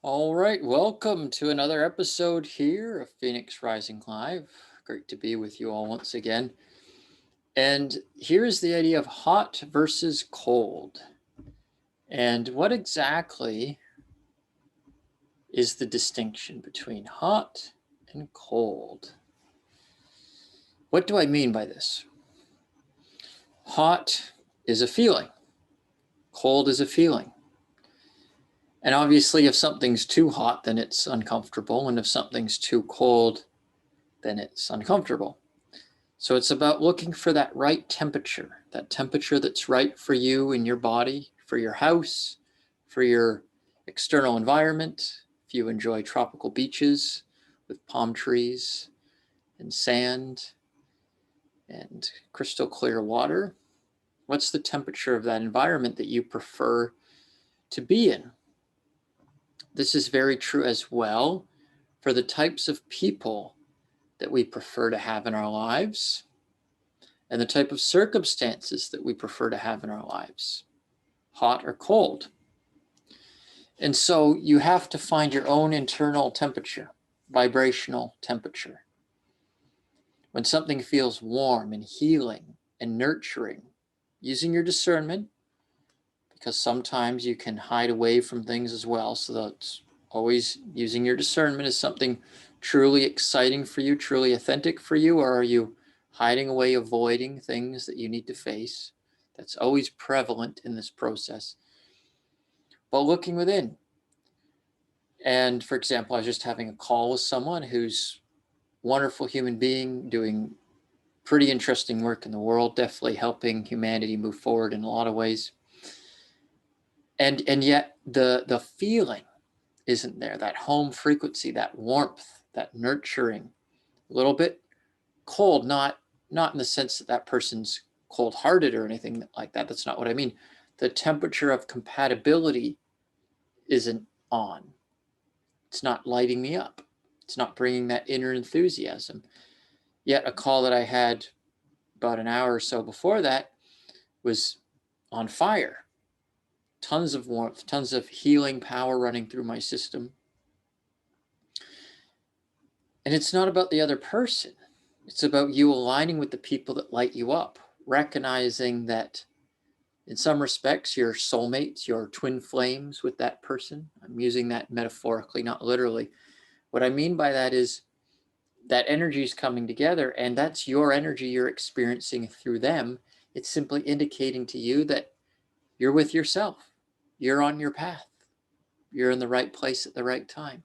All right, welcome to another episode here of Phoenix Rising Live. Great to be with you all once again. And here's the idea of hot versus cold. And what exactly is the distinction between hot and cold? What do I mean by this? Hot is a feeling. Cold is a feeling. And obviously, if something's too hot, then it's uncomfortable. And if something's too cold, then it's uncomfortable. So it's about looking for that right temperature, that temperature that's right for you in your body, for your house, for your external environment. If you enjoy tropical beaches with palm trees and sand and crystal clear water, what's the temperature of that environment that you prefer to be in? This is very true as well for the types of people that we prefer to have in our lives and the type of circumstances that we prefer to have in our lives, hot or cold. And so you have to find your own internal temperature, vibrational temperature. When something feels warm and healing and nurturing, using your discernment, because sometimes you can hide away from things as well. So that's always using your discernment. Is something truly exciting for you, truly authentic for you, or are you hiding away, avoiding things that you need to face? That's always prevalent in this process. But looking within. And for example, I was just having a call with someone who's a wonderful human being doing pretty interesting work in the world, definitely helping humanity move forward in a lot of ways. And yet the feeling isn't there, that home frequency, that warmth, that nurturing, a little bit cold, not in the sense that that person's cold-hearted or anything like that. That's not what I mean. The temperature of compatibility isn't on. It's not lighting me up. It's not bringing that inner enthusiasm. Yet a call that I had about an hour or so before that was on fire. Tons of warmth, tons of healing power running through my system. And it's not about the other person. It's about you aligning with the people that light you up, recognizing that in some respects, you're soulmates, you're twin flames with that person. I'm using that metaphorically, not literally. What I mean by that is that energy is coming together, and that's your energy you're experiencing through them. It's simply indicating to you that you're with yourself. You're on your path. You're in the right place at the right time.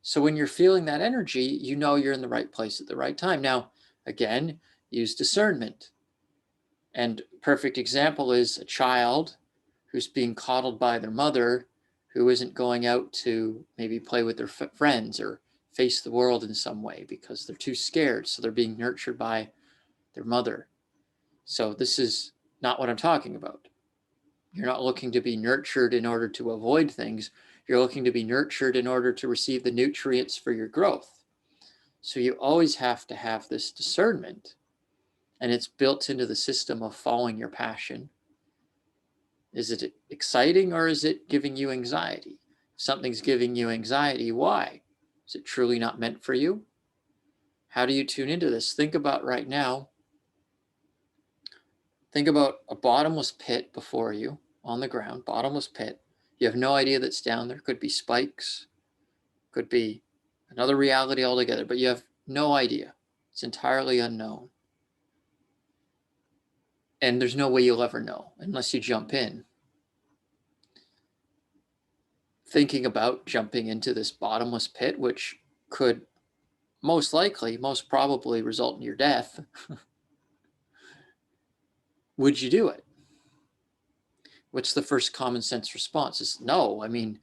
So when you're feeling that energy, you know you're in the right place at the right time. Now, again, use discernment. And perfect example is a child who's being coddled by their mother, who isn't going out to maybe play with their friends or face the world in some way because they're too scared. So they're being nurtured by their mother. So this is not what I'm talking about. You're not looking to be nurtured in order to avoid things. You're looking to be nurtured in order to receive the nutrients for your growth. So you always have to have this discernment, and it's built into the system of following your passion. Is it exciting or is it giving you anxiety? If something's giving you anxiety, why? Is it truly not meant for you? How do you tune into this? Think about right now. Think about a bottomless pit before you on the ground, bottomless pit. You have no idea that's down there. Could be spikes, could be another reality altogether, but you have no idea. It's entirely unknown. And there's no way you'll ever know unless you jump in. Thinking about jumping into this bottomless pit, which could most likely, most probably result in your death, would you do it? What's the first common sense response? Is no. I mean,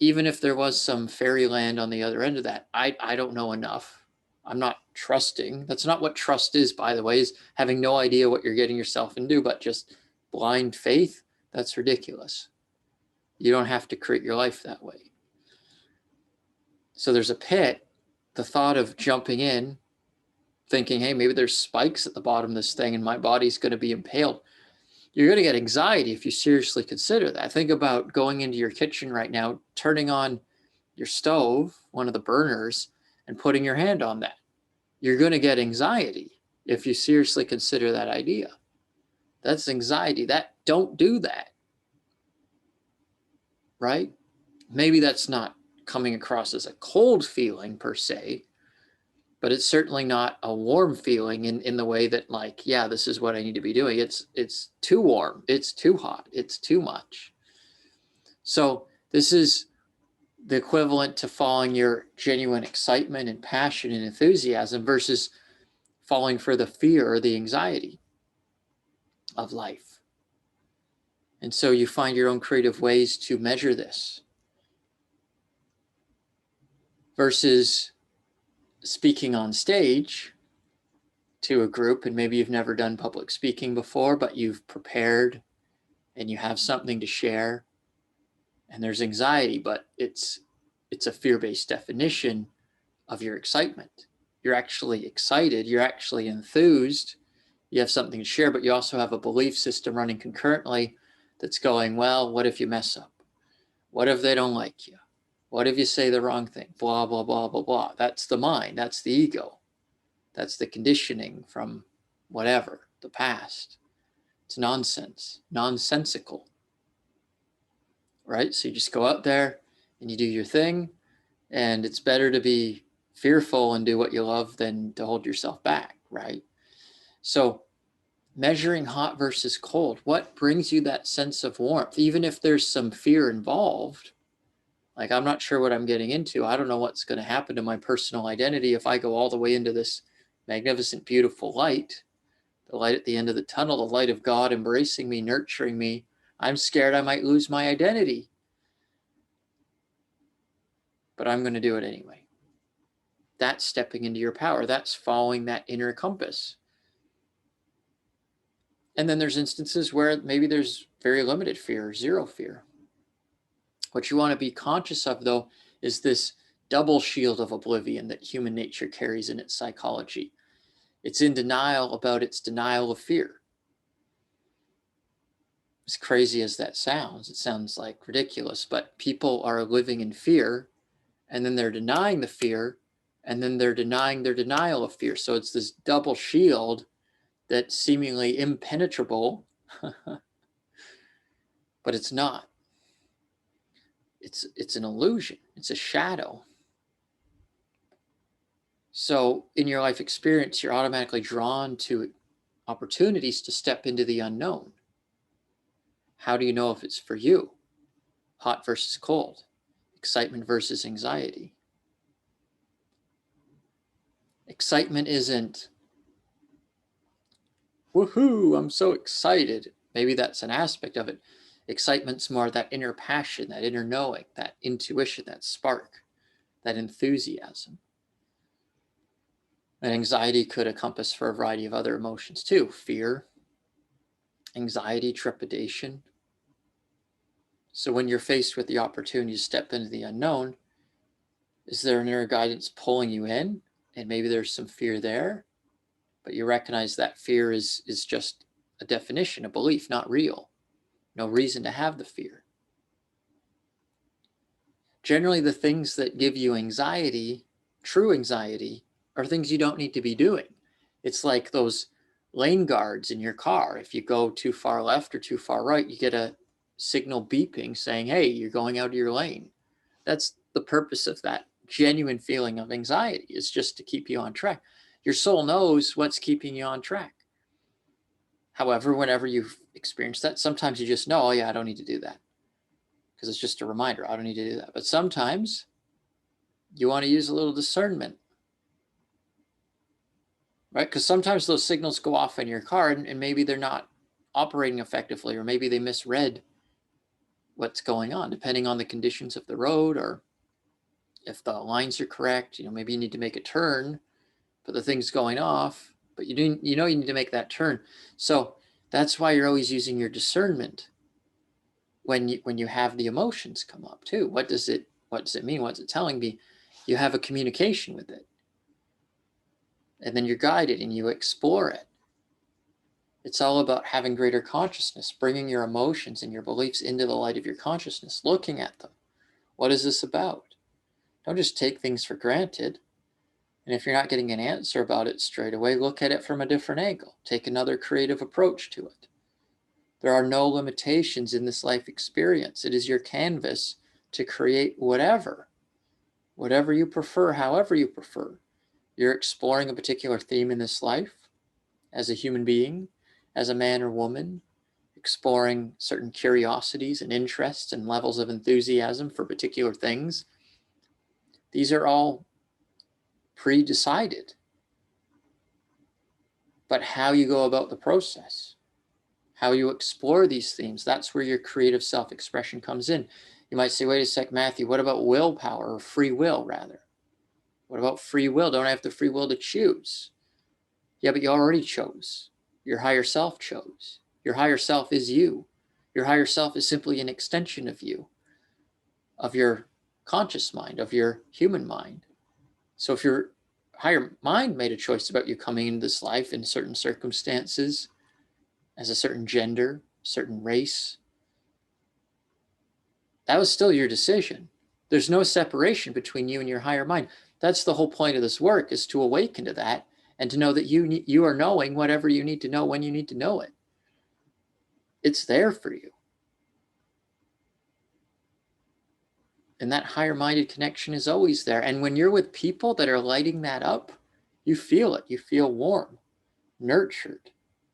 even if there was some fairyland on the other end of that, I don't know enough. I'm not trusting. That's not what trust is, by the way, is having no idea what you're getting yourself into, but just blind faith. That's ridiculous. You don't have to create your life that way. So there's a pit. The thought of jumping in, thinking, hey, maybe there's spikes at the bottom of this thing and my body's going to be impaled. you're going to get anxiety if you seriously consider that. Think about going into your kitchen right now, turning on your stove, one of the burners, and putting your hand on that. You're going to get anxiety if you seriously consider that idea. That's anxiety. Don't do that. Right? Maybe that's not coming across as a cold feeling per se, but it's certainly not a warm feeling in the way that, like, yeah, this is what I need to be doing. It's too warm. It's too hot. It's too much. So this is the equivalent to following your genuine excitement and passion and enthusiasm versus falling for the fear or the anxiety of life. And so you find your own creative ways to measure this versus speaking on stage to a group, and maybe you've never done public speaking before, but you've prepared and you have something to share, and there's anxiety, but it's a fear-based definition of your excitement. You're actually excited, you're actually enthused, you have something to share, but you also have a belief system running concurrently that's going, well, what if you mess up? What if they don't like you? What if you say the wrong thing? Blah, blah, blah, blah, blah. That's the mind, that's the ego. That's the conditioning from whatever, the past. It's nonsense, nonsensical, right? So you just go out there and you do your thing, and it's better to be fearful and do what you love than to hold yourself back, right? So measuring hot versus cold, what brings you that sense of warmth? Even if there's some fear involved, like, I'm not sure what I'm getting into. I don't know what's going to happen to my personal identity if I go all the way into this magnificent, beautiful light, the light at the end of the tunnel, the light of God embracing me, nurturing me. I'm scared I might lose my identity, but I'm going to do it anyway. That's stepping into your power. That's following that inner compass. And then there's instances where maybe there's very limited fear, zero fear. What you want to be conscious of, though, is this double shield of oblivion that human nature carries in its psychology. It's in denial about its denial of fear. As crazy as that sounds, it sounds like ridiculous, but people are living in fear, and then they're denying the fear, and then they're denying their denial of fear. So it's this double shield that's seemingly impenetrable, but it's not. It's an illusion. It's a shadow. So in your life experience, you're automatically drawn to opportunities to step into the unknown. How do you know if it's for you? Hot versus cold, excitement versus anxiety. Excitement isn't, woohoo, I'm so excited. Maybe that's an aspect of it. Excitement's more that inner passion, that inner knowing, that intuition, that spark, that enthusiasm. And anxiety could encompass for a variety of other emotions too. Fear, anxiety, trepidation. So when you're faced with the opportunity to step into the unknown, is there an inner guidance pulling you in? And maybe there's some fear there, but you recognize that fear is just a definition, a belief, not real. No reason to have the fear. Generally, the things that give you anxiety, true anxiety, are things you don't need to be doing. It's like those lane guards in your car. If you go too far left or too far right, you get a signal beeping saying, hey, you're going out of your lane. That's the purpose of that genuine feeling of anxiety, is just to keep you on track. Your soul knows what's keeping you on track. However, whenever you've experienced that, sometimes you just know, oh yeah, I don't need to do that, because it's just a reminder, I don't need to do that. But sometimes you want to use a little discernment, right? Because sometimes those signals go off in your car and maybe they're not operating effectively, or maybe they misread what's going on, depending on the conditions of the road, or if the lines are correct. Maybe you need to make a turn, but the thing's going off, but you need to make that turn. So that's why you're always using your discernment when you have the emotions come up too. What does it mean? What's it telling me? You have a communication with it, and then you're guided and you explore it. It's all about having greater consciousness, bringing your emotions and your beliefs into the light of your consciousness, looking at them. What is this about? Don't just take things for granted. And if you're not getting an answer about it straight away, look at it from a different angle. Take another creative approach to it. There are no limitations in this life experience. It is your canvas to create whatever you prefer, however you prefer. You're exploring a particular theme in this life as a human being, as a man or woman, exploring certain curiosities and interests and levels of enthusiasm for particular things. These are all pre-decided. But how you go about the process, how you explore these themes, that's where your creative self-expression comes in. You might say, wait a sec, Matthew, what about willpower, or free will, rather? What about free will? Don't I have the free will to choose? Yeah, but you already chose. Your higher self chose. Your higher self is you. Your higher self is simply an extension of you, of your conscious mind, of your human mind. So if your higher mind made a choice about you coming into this life in certain circumstances, as a certain gender, certain race, that was still your decision. There's no separation between you and your higher mind. That's the whole point of this work, is to awaken to that and to know that you are knowing whatever you need to know when you need to know it. It's there for you. And that higher minded connection is always there. And when you're with people that are lighting that up, you feel it. You feel warm, nurtured,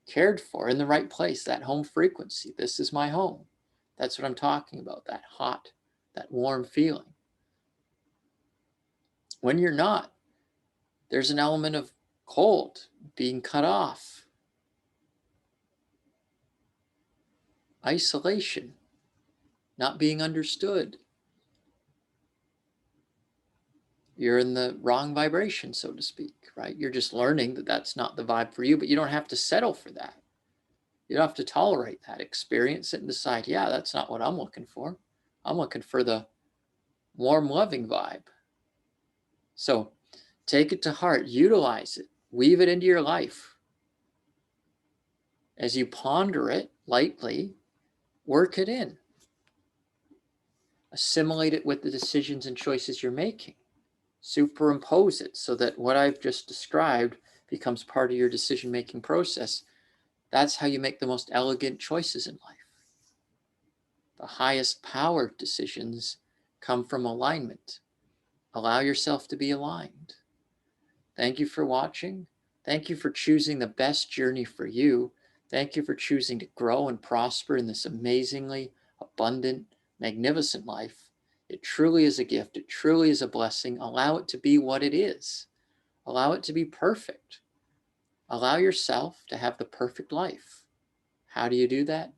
cared for, in the right place, that home frequency. This is my home. That's what I'm talking about, that hot, that warm feeling. When you're not, there's an element of cold, being cut off, isolation, not being understood. You're in the wrong vibration, so to speak, right? You're just learning that that's not the vibe for you, but you don't have to settle for that. You don't have to tolerate that. Experience it and decide, yeah, that's not what I'm looking for. I'm looking for the warm, loving vibe. So take it to heart, utilize it, weave it into your life. As you ponder it lightly, work it in. Assimilate it with the decisions and choices you're making. Superimpose it so that what I've just described becomes part of your decision-making process. That's how you make the most elegant choices in life. The highest power decisions come from alignment. Allow yourself to be aligned. Thank you for watching. Thank you for choosing the best journey for you. Thank you for choosing to grow and prosper in this amazingly abundant, magnificent life. It truly is a gift. It truly is a blessing. Allow it to be what it is. Allow it to be perfect. Allow yourself to have the perfect life. How do you do that?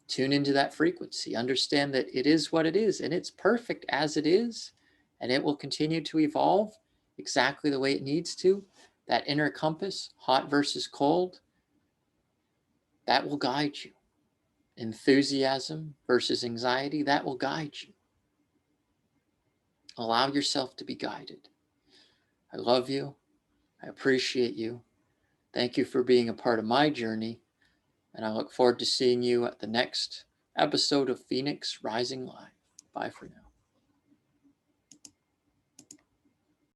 Tune into that frequency. Understand that it is what it is, and it's perfect as it is, and it will continue to evolve exactly the way it needs to. That inner compass, hot versus cold, that will guide you. Enthusiasm versus anxiety, that will guide you. Allow yourself to be guided. I love you. I appreciate you. Thank you for being a part of my journey, and I look forward to seeing you at the next episode of Phoenix Rising Live. Bye for now.